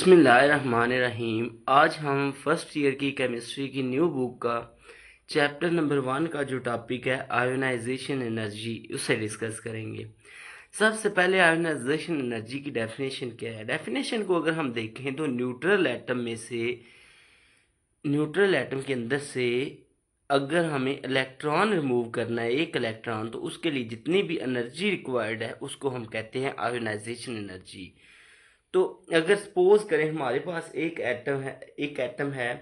बिस्मिल्लाहिर्रहमानिर्रहीम। आज हम फर्स्ट ईयर की केमिस्ट्री की न्यू बुक का चैप्टर नंबर 1 का जो टॉपिक है आयोनाइजेशन एनर्जी उससे डिस्कस करेंगे। सबसे पहले आयोनाइजेशन एनर्जी की डेफिनेशन क्या है। डेफिनेशन को अगर हम देखें तो न्यूट्रल एटम के अंदर से अगर हमें इलेक्ट्रॉन रिमूव करना है, एक इलेक्ट्रॉन, तो उसके लिए जितनी भी एनर्जी रिक्वायर्ड है उसको हम कहते हैं आयोनाइजेशन एनर्जी। तो अगर सपोज करें हमारे पास एक एटम है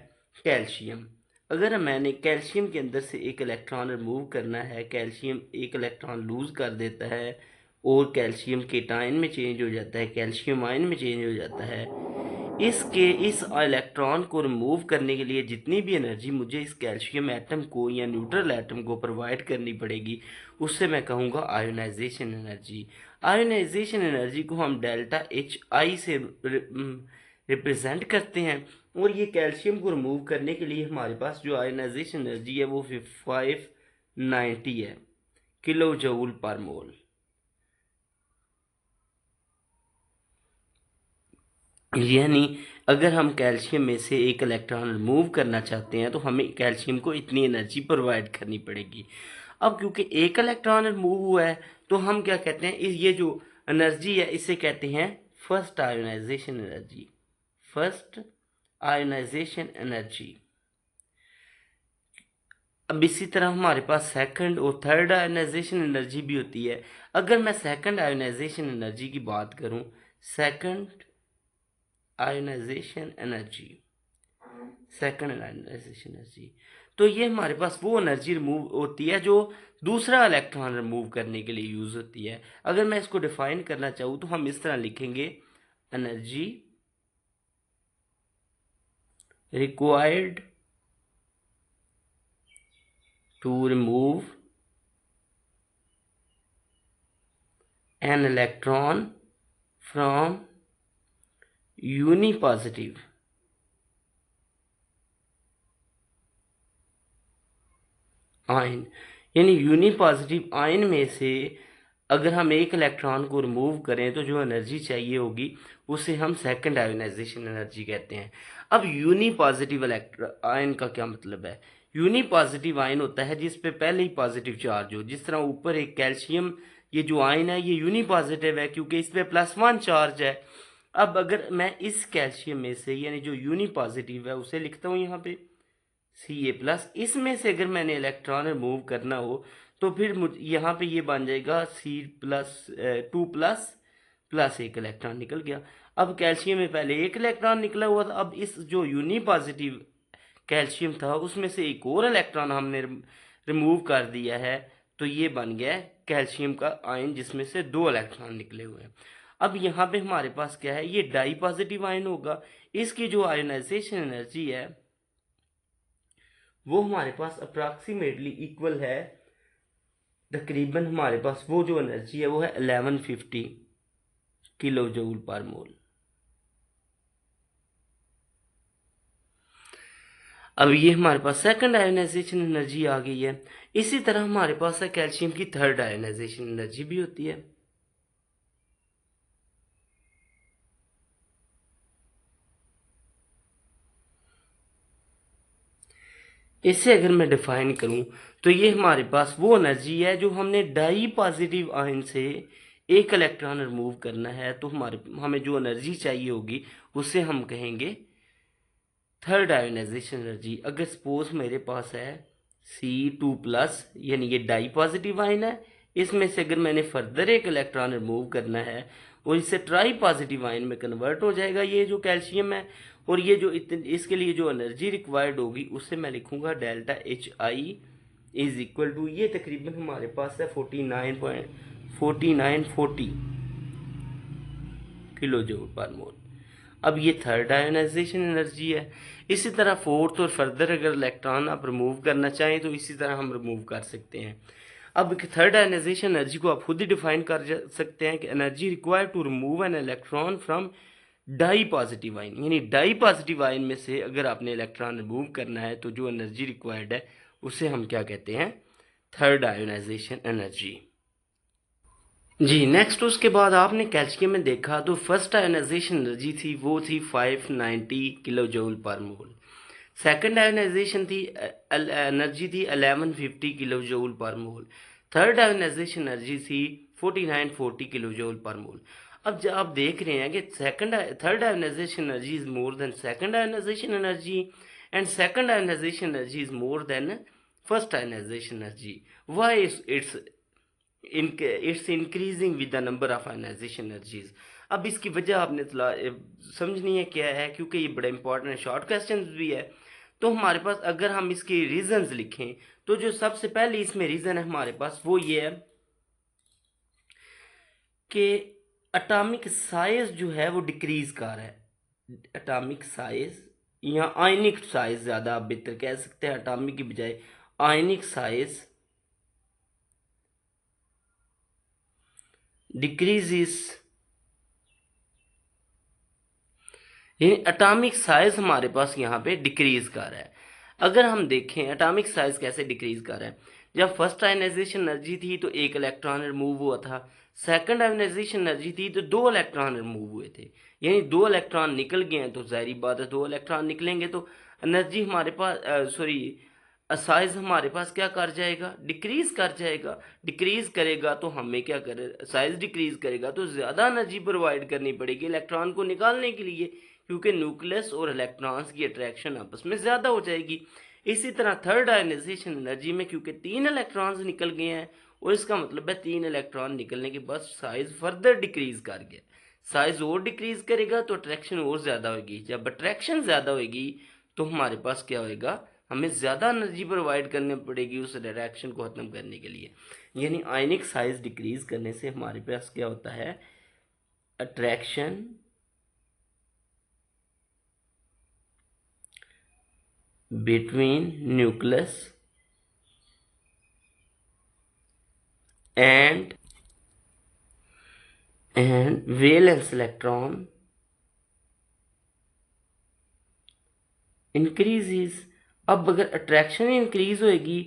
कैल्शियम। अगर मैंने कैल्शियम के अंदर से एक इलेक्ट्रॉन रिमूव करना है, कैल्शियम एक इलेक्ट्रॉन लूज कर देता है और कैल्शियम केटायन में चेंज हो जाता है, कैल्शियम आयन में चेंज हो जाता है। इस इलेक्ट्रॉन को रिमूव करने के लिए जितनी भी एनर्जी मुझे इस कैल्शियम एटम को या न्यूट्रल एटम को प्रोवाइड करनी पड़ेगी उससे मैं कहूँगा आयोनाइजेशन एनर्जी। आयोनाइजेशन एनर्जी को हम डेल्टा एच आई से रिप्रेजेंट करते हैं और ये कैल्शियम को रिमूव करने के लिए हमारे पास जो आयोनाइजेशन एनर्जी है वो 590 है किलो जूल पर मोल। यानी अगर हम कैल्शियम में से एक इलेक्ट्रॉन रिमूव करना चाहते हैं तो हमें कैल्शियम को इतनी एनर्जी प्रोवाइड करनी पड़ेगी। अब क्योंकि एक इलेक्ट्रॉन रिमूव हुआ है तो हम क्या कहते हैं, ये जो एनर्जी है इसे कहते हैं first ionization energy. First ionization energy. अब इसी तरह हमारे पास सेकंड और थर्ड आयोनाइजेशन एनर्जी भी होती है। अगर मैं सेकंड आयोनाइजेशन एनर्जी की बात करूं, second ionization energy, second ionization energy, तो ये हमारे पास वो एनर्जी रिमूव होती है जो दूसरा इलेक्ट्रॉन रिमूव करने के लिए यूज होती है। अगर मैं इसको डिफाइन करना चाहूँ तो हम इस तरह लिखेंगे, energy required to remove an electron from unipositive ion. यानी यूनिपॉजिटिव आयन में से अगर हम एक इलेक्ट्रॉन को रिमूव करें तो जो एनर्जी चाहिए होगी उसे हम सेकंड आयोनाइजेशन एनर्जी कहते हैं। अब यूनिपॉजिटिव आयन का क्या मतलब है। यूनिपॉजिटिव आयन होता है जिस पे पहले ही पॉजिटिव चार्ज हो। जिस तरह ऊपर एक कैल्शियम, ये जो आयन है ये यूनिपॉजिटिव है क्योंकि इस पे +1 चार्ज है। अब अगर मैं इस कैल्शियम में से यानी जो यूनिपॉजिटिव है उसे लिखता हूँ यहाँ पे Ca+, इसमें से अगर मैंने इलेक्ट्रॉन रिमूव करना हो तो फिर यहाँ पे ये बन जाएगा C+2+ एक इलेक्ट्रॉन निकल गया। अब कैल्शियम में पहले एक इलेक्ट्रॉन निकला हुआ था, अब इस जो यूनिपॉजिटिव कैल्शियम था उसमें से एक और इलेक्ट्रॉन हमने रिमूव कर दिया है, तो ये बन गया कैल्शियम का आयन जिसमें से 2 इलेक्ट्रॉन निकले हुए हैं। अब यहाँ पे हमारे पास क्या है, ये डाई पॉजिटिव आयन होगा। इसकी जो आयोनाइजेशन एनर्जी है वो हमारे पास अप्रॉक्सीमेटली इक्वल है, तकरीबन हमारे पास वो जो एनर्जी है वो है 1150 किलो जूल पर मोल। अब ये हमारे पास सेकंड आयोनाइजेशन एनर्जी आ गई है। इसी तरह हमारे पास है कैल्शियम की थर्ड आयोनाइजेशन एनर्जी भी होती है। इसे अगर मैं डिफाइन करूं तो ये हमारे पास वो एनर्जी है जो हमने डाई पॉजिटिव आयन से एक इलेक्ट्रॉन रिमूव करना है, तो हमें जो एनर्जी चाहिए होगी उसे हम कहेंगे थर्ड आयोनाइजेशन एनर्जी। अगर सपोज मेरे पास है C2+, यानी ये डाई पॉजिटिव आयन है, इसमें से अगर मैंने फर्दर एक इलेक्ट्रॉन रिमूव करना है और इससे ट्राई पॉजिटिव आयन में कन्वर्ट हो जाएगा ये जो कैल्शियम है, और ये जो इसके लिए जो एनर्जी रिक्वायर्ड होगी उससे मैं लिखूंगा delta H I is equal to, ये तकरीबन हमारे पास है 49.4940 किलो जूल पर मोल। अब ये थर्ड आयोनाइजेशन एनर्जी है। इसी तरह फोर्थ और फर्दर अगर इलेक्ट्रॉन आप रिमूव करना चाहें तो इसी तरह हम रिमूव कर सकते हैं। अब थर्ड आयोनाइजेशन एनर्जी को आप खुद ही डिफाइन कर सकते हैं कि energy required to remove an electron from dipositive ion. यानी डाई पॉजिटिव आयन में से अगर आपने इलेक्ट्रॉन रिमूव करना है तो जो एनर्जी रिक्वायर्ड है उसे हम क्या कहते हैं, थर्ड आयोनाइजेशन एनर्जी। जी नेक्स्ट उसके बाद आपने कैल्शियम में देखा तो फर्स्ट आयोनाइजेशन एनर्जी थी वो थी 590 किलो जूल पर मोल। सेकंड आयोनाइजेशन थी एनर्जी थी 1150 किलो जूल पर मोल। थर्ड आयोनाइजेशन एनर्जी थी 4940 किलो जूल पर मोल। अब जब आप देख रहे हैं कि third ionization energy is more than second ionization energy and second ionization energy is more than first ionization energy, why it's increasing with the number of ionization energies. अब इसकी वजह आपने समझनी है क्या है, क्योंकि ये बड़ा इंपॉर्टेंट है, शॉर्ट क्वेश्चन भी है। तो हमारे पास अगर हम इसके रीजंस लिखें तो जो सबसे पहले इसमें रीजन है हमारे पास वो ये है कि एटॉमिक साइज जो है वो डिक्रीज कर रहा है। एटॉमिक साइज या आयनिक साइज ज़्यादा आप बेहतर कह सकते हैं, एटॉमिक की बजाय आयनिक साइज डिक्रीजेस, यानी एटॉमिक साइज हमारे पास यहाँ पे डिक्रीज कर रहा है। अगर हम देखें एटॉमिक साइज कैसे डिक्रीज कर रहा है, जब फर्स्ट आयनाइजेशन एनर्जी थी तो एक इलेक्ट्रॉन रिमूव हुआ था, सेकंड आयनाइजेशन एनर्जी थी तो दो इलेक्ट्रॉन रिमूव हुए थे, यानी दो इलेक्ट्रॉन निकल गए हैं। तो जाहिर बात है दो इलेक्ट्रॉन निकलेंगे तो एनर्जी हमारे पास सॉरी साइज हमारे पास क्या कर जाएगा, डिक्रीज कर जाएगा। डिक्रीज करेगा तो हमें क्या करे, साइज डिक्रीज करेगा तो ज़्यादा एनर्जी प्रोवाइड करनी पड़ेगी इलेक्ट्रॉन को निकालने के लिए, क्योंकि न्यूक्लियस और इलेक्ट्रॉन्स की अट्रैक्शन आपस में ज़्यादा हो जाएगी। इसी तरह थर्ड आयनाइजेशन एनर्जी में क्योंकि तीन इलेक्ट्रॉन्स निकल गए हैं और इसका मतलब है तीन इलेक्ट्रॉन निकलने के बाद साइज फर्दर डिक्रीज कर गया, साइज और डिक्रीज करेगा तो अट्रैक्शन और ज़्यादा होगी। जब अट्रैक्शन ज़्यादा होगी तो हमारे पास क्या होएगा, हमें ज़्यादा एनर्जी प्रोवाइड करनी पड़ेगी उस रिएक्शन को ख़त्म करने के लिए। यानी आयनिक साइज डिक्रीज करने से हमारे पास क्या होता है, attraction between nucleus and valence electron increases। अब अगर अट्रैक्शन इंक्रीज होएगी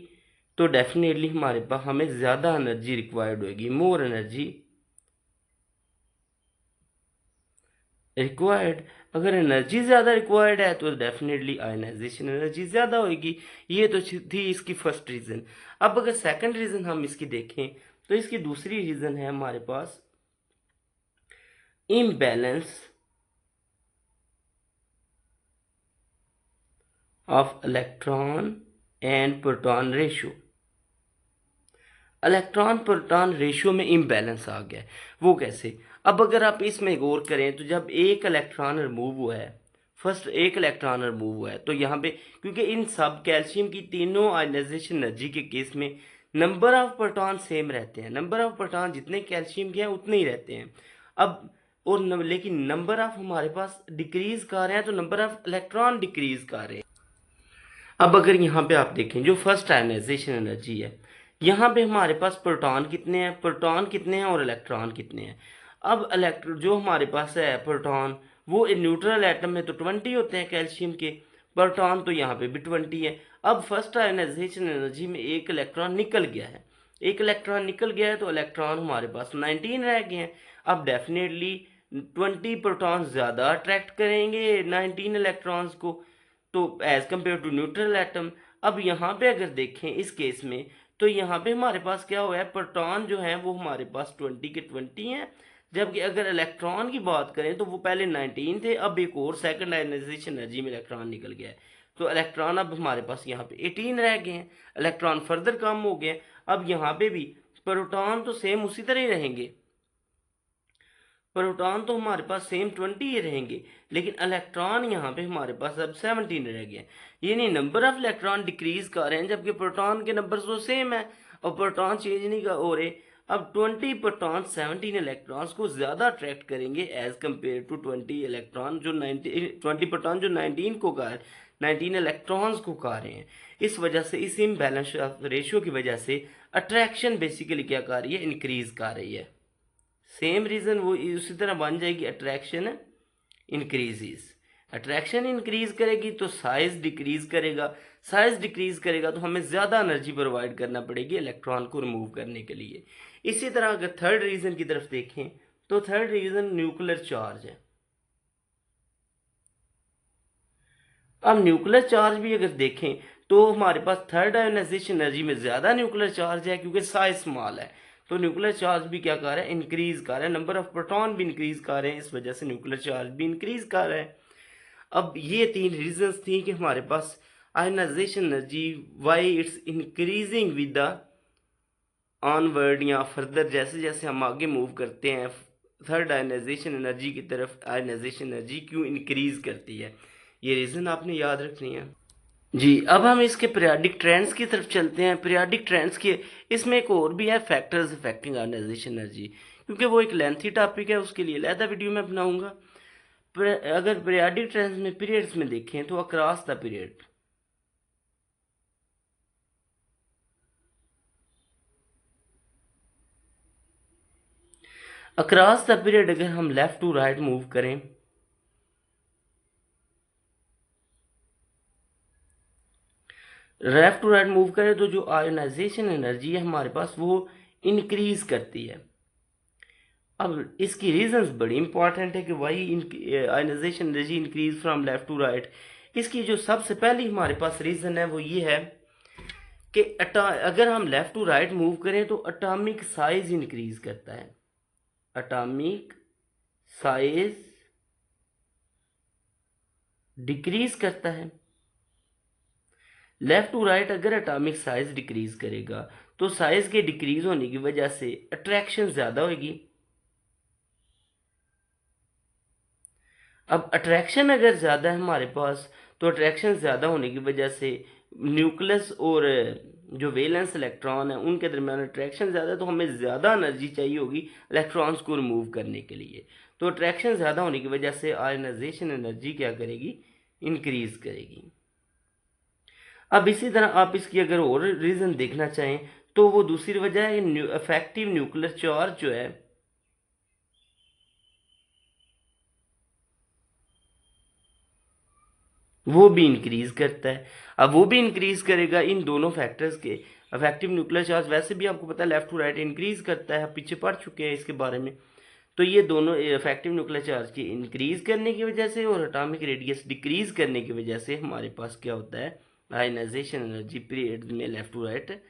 तो डेफिनेटली हमारे पास हमें ज़्यादा एनर्जी रिक्वायर्ड होएगी, मोर एनर्जी रिक्वायर्ड। अगर एनर्जी ज़्यादा रिक्वायर्ड है तो डेफिनेटली आयनाइजेशन एनर्जी ज़्यादा होगी। ये तो थी इसकी फर्स्ट रीज़न। अब अगर सेकंड रीज़न हम इसकी देखें तो इसकी दूसरी रीज़न है हमारे पास imbalance of electron and proton ratio. Electron proton ratio में इम्बैलेंस आ गया है। वो कैसे, अब अगर आप इसमें गौर करें तो जब एक इलेक्ट्रॉन रिमूव हुआ है, फर्स्ट एक इलेक्ट्रॉन रिमूव हुआ है, तो यहाँ पे क्योंकि इन सब कैल्शियम की तीनों आयनाइजेशन एनर्जी के केस में नंबर ऑफ प्रोटॉन सेम रहते हैं, नंबर ऑफ प्रोटॉन जितने कैल्शियम के हैं उतने ही रहते हैं। अब लेकिन नंबर ऑफ हमारे पास डिक्रीज कर रहे हैं तो नंबर ऑफ इलेक्ट्रॉन डिक्रीज कर रहे हैं। अब अगर यहाँ पे आप देखें जो फर्स्ट आयनाइजेशन एनर्जी है, यहाँ पे हमारे पास प्रोटॉन कितने हैं और इलेक्ट्रॉन कितने हैं। अब जो हमारे पास है प्रोटॉन वो न्यूट्रल एटम में तो 20 होते हैं कैल्शियम के, प्रोटॉन तो यहाँ पे भी 20 है। अब फर्स्ट आयनाइजेशन एनर्जी में एक इलेक्ट्रॉन निकल गया है, एक इलेक्ट्रॉन निकल गया है तो इलेक्ट्रॉन हमारे पास 19 रह गए हैं। अब डेफिनेटली 20 प्रोटॉन ज़्यादा अट्रैक्ट करेंगे 19 इलेक्ट्रॉन्स को, तो as compare to neutral atom. अब यहाँ पे अगर देखें इस केस में तो यहाँ पे हमारे पास क्या हुआ है, प्रोटॉन जो है वो हमारे पास 20 के 20 हैं, जबकि अगर इलेक्ट्रॉन की बात करें तो वो पहले 19 थे, अब एक और सेकंड आयनाइजेशन एनर्जी में इलेक्ट्रॉन निकल गया है तो इलेक्ट्रॉन अब हमारे पास यहाँ पे 18 रह गए हैं, इलेक्ट्रॉन फर्दर कम हो गए। अब यहाँ पे भी प्रोटॉन तो सेम उसी तरह ही रहेंगे, प्रोटॉन तो हमारे पास सेम 20 ही रहेंगे, लेकिन इलेक्ट्रॉन यहाँ पे हमारे पास अब 17 रह गए। यानी नंबर ऑफ इलेक्ट्रॉन डिक्रीज कर रहे हैं जबकि प्रोटॉन के नंबर तो सेम है और प्रोटॉन चेंज नहीं हो रहे। अब 20 प्रोटॉन 17 इलेक्ट्रॉन्स को ज़्यादा अट्रैक्ट करेंगे एज कम्पेयर टू 20 इलेक्ट्रॉन जो 20 प्रोटॉन जो 19 इलेक्ट्रॉन्स को खा रहे हैं। इस वजह से इस इम्बैलेंस रेशियो की वजह से अट्रैक्शन बेसिकली क्या कर रही है, इंक्रीज कर रही है। सेम रीज़न वो उसी तरह बन जाएगी, अट्रैक्शन इंक्रीजेस। अट्रैक्शन इंक्रीज करेगी तो साइज डिक्रीज करेगा, साइज डिक्रीज करेगा तो हमें ज़्यादा एनर्जी प्रोवाइड करना पड़ेगी इलेक्ट्रॉन को रिमूव करने के लिए। इसी तरह अगर थर्ड रीज़न की तरफ देखें तो थर्ड रीज़न न्यूक्लियर चार्ज है। अब न्यूक्लियर चार्ज भी अगर देखें तो हमारे पास थर्ड आयोनाइजेशन एनर्जी में ज़्यादा न्यूक्लियर चार्ज है क्योंकि साइज स्मॉल है, तो न्यूक्लियर चार्ज भी क्या कर रहा है, इंक्रीज कर रहा है, नंबर ऑफ प्रोटॉन भी इंक्रीज कर रहे हैं, इस वजह से न्यूक्लियर चार्ज भी इंक्रीज कर रहा है। अब ये तीन रीजंस थी कि हमारे पास ionisation energy why it's increasing with the onward या फर्दर, जैसे जैसे हम आगे मूव करते हैं थर्ड आयनाइजेशन एनर्जी की तरफ, आयनाइजेशन एनर्जी क्यों इंक्रीज करती है, ये रीज़न आपने याद रखनी है। जी, अब हम इसके पीरियाडिक ट्रेंड्स की तरफ चलते हैं। पीरियाडिक ट्रेंड्स के इसमें एक और भी है, फैक्टर्स अफेक्टिंग आयनाइजेशन एनर्जी, क्योंकि वो एक लेंथी टॉपिक है, उसके लिए अलहदा वीडियो में बनाऊंगा। अगर पीरियाडिक ट्रेंड्स में पीरियड्स में देखें तो across the period, across the period अगर हम लेफ्ट टू राइट मूव करें, लेफ्ट टू राइट मूव करें तो जो आयोनाइजेशन एनर्जी है हमारे पास वो इंक्रीज करती है। अब इसकी रीजंस बड़ी इंपॉर्टेंट है कि why ionization energy increase from left to right. इसकी जो सबसे पहली हमारे पास रीजन है वो ये है कि अगर हम लेफ्ट टू राइट मूव करें तो एटॉमिक साइज इंक्रीज करता है, एटॉमिक साइज डिक्रीज करता है। लेफ्ट टू राइट अगर एटॉमिक साइज डिक्रीज करेगा तो साइज के डिक्रीज होने की वजह से अट्रैक्शन ज़्यादा होगी। अब अट्रैक्शन अगर ज़्यादा है हमारे पास तो अट्रैक्शन ज़्यादा होने की वजह से न्यूक्लियस और जो वेलेंस इलेक्ट्रॉन है उनके दरमियान अट्रैक्शन ज़्यादा है, तो हमें ज़्यादा एनर्जी चाहिए होगी इलेक्ट्रॉन्स को रिमूव करने के लिए। तो अट्रैक्शन ज़्यादा होने की वजह से आयनाइजेशन एनर्जी क्या करेगी, इंक्रीज करेगी। अब इसी तरह आप इसकी अगर और रीज़न देखना चाहें तो वो दूसरी वजह है इफेक्टिव न्यूक्लियर चार्ज जो है वो भी इंक्रीज करता है। अब वो भी इंक्रीज करेगा इन दोनों फैक्टर्स के। इफेक्टिव न्यूक्लियर चार्ज वैसे भी आपको पता है लेफ्ट टू राइट इंक्रीज करता है, आप पीछे पढ़ चुके हैं इसके बारे में। तो ये दोनों इफेक्टिव न्यूक्लियर चार्ज की इंक्रीज करने की वजह से और एटॉमिक रेडियस डिक्रीज करने की वजह से हमारे पास क्या होता है, आयनाइजेशन एनर्जी पीरियड में लेफ्ट टू राइट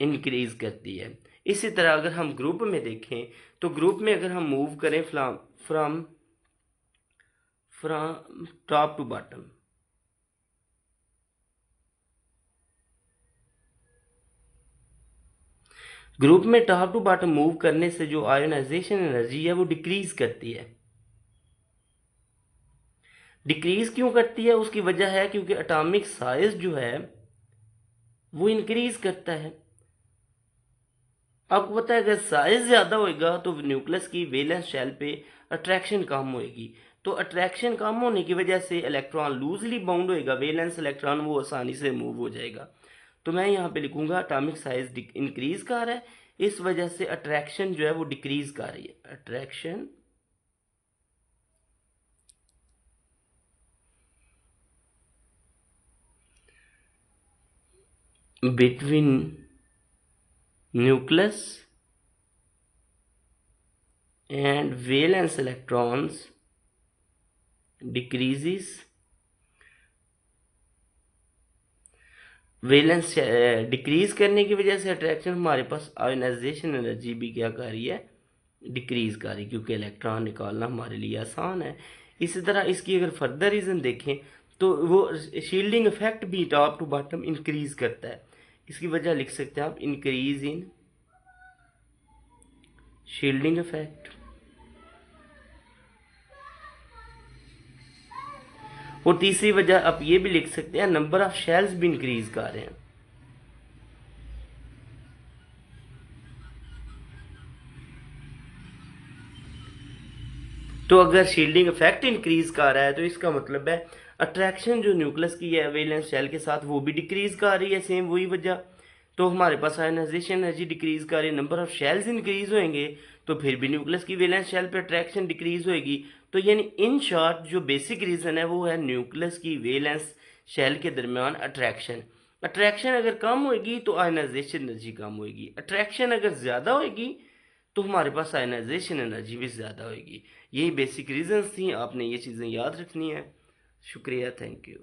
इंक्रीज करती है। इसी तरह अगर हम ग्रुप में देखें तो ग्रुप में अगर हम मूव करें from from top to bottom, group में टॉप टू बॉटम मूव करने से जो आयोनाइजेशन एनर्जी है वो डिक्रीज करती है। डिक्रीज क्यों करती है, उसकी वजह है क्योंकि एटॉमिक साइज जो है वो इंक्रीज करता है। आपको पता है अगर साइज ज़्यादा होएगा तो न्यूक्लियस की वेलेंस शेल पे अट्रैक्शन कम होएगी, तो अट्रैक्शन कम होने की वजह से इलेक्ट्रॉन लूजली बाउंड होएगा, वेलेंस इलेक्ट्रॉन वो आसानी से मूव हो जाएगा। तो मैं यहाँ पे लिखूंगा एटॉमिक साइज इंक्रीज कर रहा है, इस वजह से अट्रैक्शन जो है वो डिक्रीज कर रही है। Attraction between nucleus and valence electrons decreases, valence decrease करने की वजह से अट्रैक्शन हमारे पास आयोनाइजेशन एनर्जी भी क्या कर रही है, डिक्रीज कर रही है, क्योंकि इलेक्ट्रॉन निकालना हमारे लिए आसान है। इसी तरह इसकी अगर फर्दर रीज़न देखें तो वो शील्डिंग इफेक्ट भी टॉप टू बॉटम इंक्रीज करता है। इसकी वजह लिख सकते हैं आप, इंक्रीज इन शील्डिंग इफेक्ट। और तीसरी वजह आप ये भी लिख सकते हैं, नंबर ऑफ शेल्स भी इंक्रीज कर रहे हैं। तो अगर शील्डिंग इफेक्ट इंक्रीज कर रहा है तो इसका मतलब है अट्रैक्शन जो न्यूक्लियस की है वेलेंस शेल के साथ वो भी डिक्रीज कर रही है, सेम वही वजह। तो हमारे पास आयनाइजेशन एनर्जी डिक्रीज कर रही है, नंबर ऑफ शेल्स इंक्रीज होंगे तो फिर भी न्यूक्लियस की वैलेंस शेल पे अट्रैक्शन डिक्रीज होएगी। तो यानी इन शॉर्ट जो बेसिक रीज़न है वो है न्यूक्लियस की वैलेंस शेल के दरमियान अट्रैक्शन। अट्रैक्शन अगर कम होएगी तो आयनाइजेशन एनर्जी कम होएगी, अट्रैक्शन अगर ज़्यादा होएगी तो हमारे पास आयनाइजेशन एनर्जी भी ज़्यादा होएगी। यही बेसिक रीजंस थी, आपने ये चीज़ें याद रखनी है। शुक्रिया, थैंक यू।